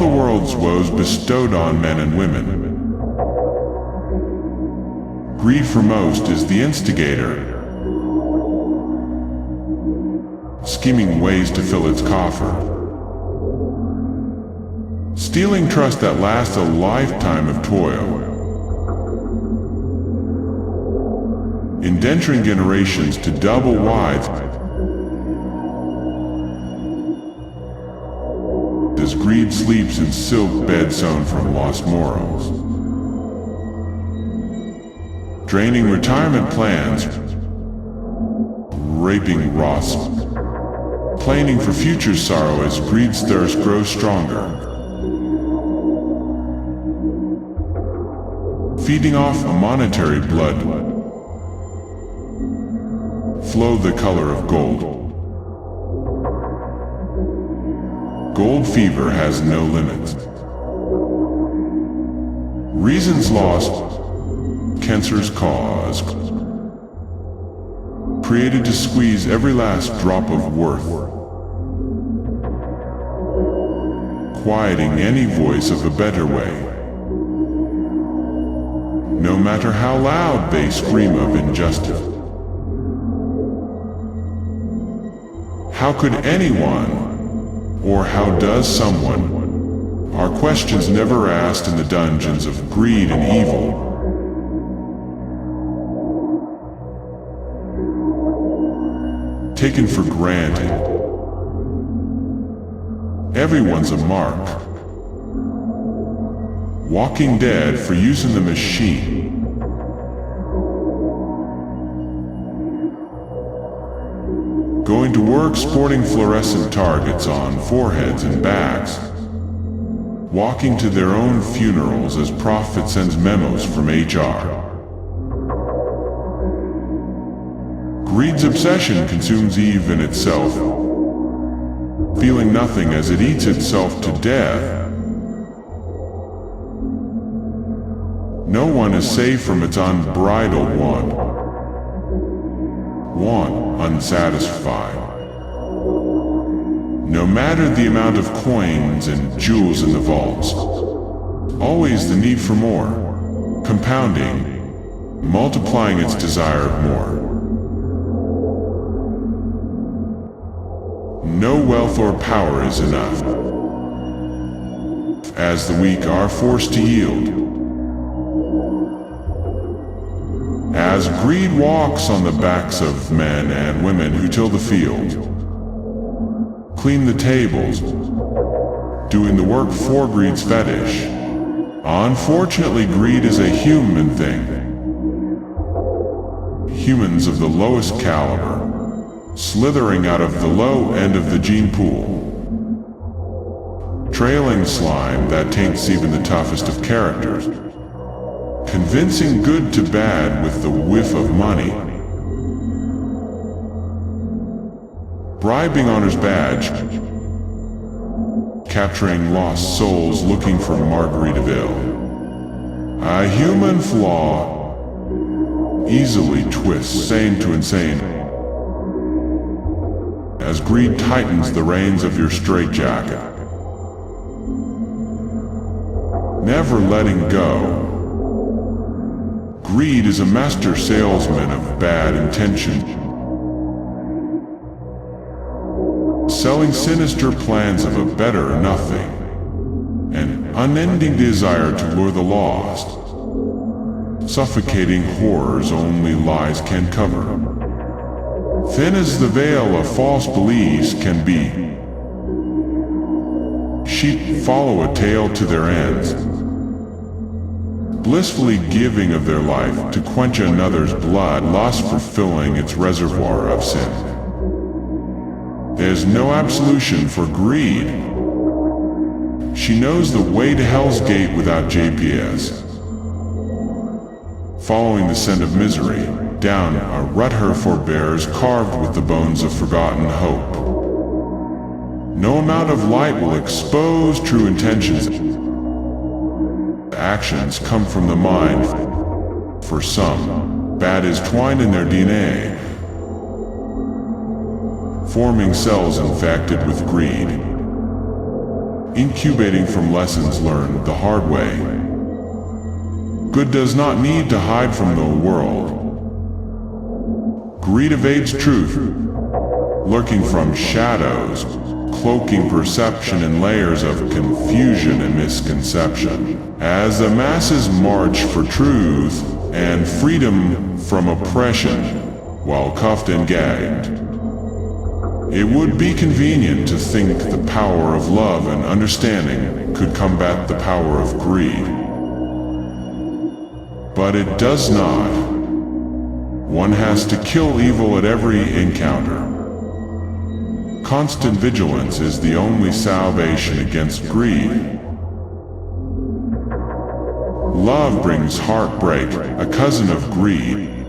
the world's woes bestowed on men and women. Greed for most is the instigator, scheming ways to fill its coffer, stealing trust that lasts a lifetime of toil, indenturing generations to double wide as greed sleeps in silk bed sewn from lost morals, draining retirement plans, raping Roths, planning for future sorrow as greed's thirst grows stronger, feeding off a monetary blood flow the color of gold. Gold fever has no limits. Reasons lost, cancer's cause, created to squeeze every last drop of worth, quieting any voice of a better way. No matter how loud they scream of injustice. How could anyone, or how does someone, are questions never asked in the dungeons of greed and evil. Taken for granted. Everyone's a mark. Walking dead for use in the machine. Going to work sporting fluorescent targets on foreheads and backs. Walking to their own funerals as Prophet sends memos from HR. Greed's obsession consumes even itself, feeling nothing as it eats itself to death. No one is safe from its unbridled want. Unsatisfied. No matter the amount of coins and jewels in the vaults, always the need for more, compounding, multiplying its desire of more. No wealth or power is enough, as the weak are forced to yield. As greed walks on the backs of men and women who till the field, clean the tables, doing the work for greed's fetish. Unfortunately, greed is a human thing. Humans of the lowest caliber, slithering out of the low end of the gene pool. Trailing slime that taints even the toughest of characters. Convincing good to bad with the whiff of money. Bribing honor's badge. Capturing lost souls looking for Margaritaville. A human flaw. Easily twists sane to insane. As greed tightens the reins of your straitjacket. Never letting go. Greed is a master salesman of bad intention, selling sinister plans of a better nothing, an unending desire to lure the lost, suffocating horrors only lies can cover, thin as the veil of false beliefs can be. Sheep follow a tale to their ends, blissfully giving of their life to quench another's blood lust for filling its reservoir of sin. There's no absolution for greed. She knows the way to Hell's Gate without GPS. Following the scent of misery, down a rut her forebears carved with the bones of forgotten hope. No amount of light will expose true intentions. Actions come from the mind. For some, bad is twined in their DNA, forming cells infected with greed. incubating from lessons learned the hard way. Good does not need to hide from the world. Greed evades truth, lurking from shadows, cloaking perception in layers of confusion and misconception. As the masses march for truth and freedom from oppression, while cuffed and gagged, it would be convenient to think the power of love and understanding could combat the power of greed. But it does not. One has to kill evil at every encounter. Constant vigilance is the only salvation against greed. Love brings heartbreak, a cousin of greed.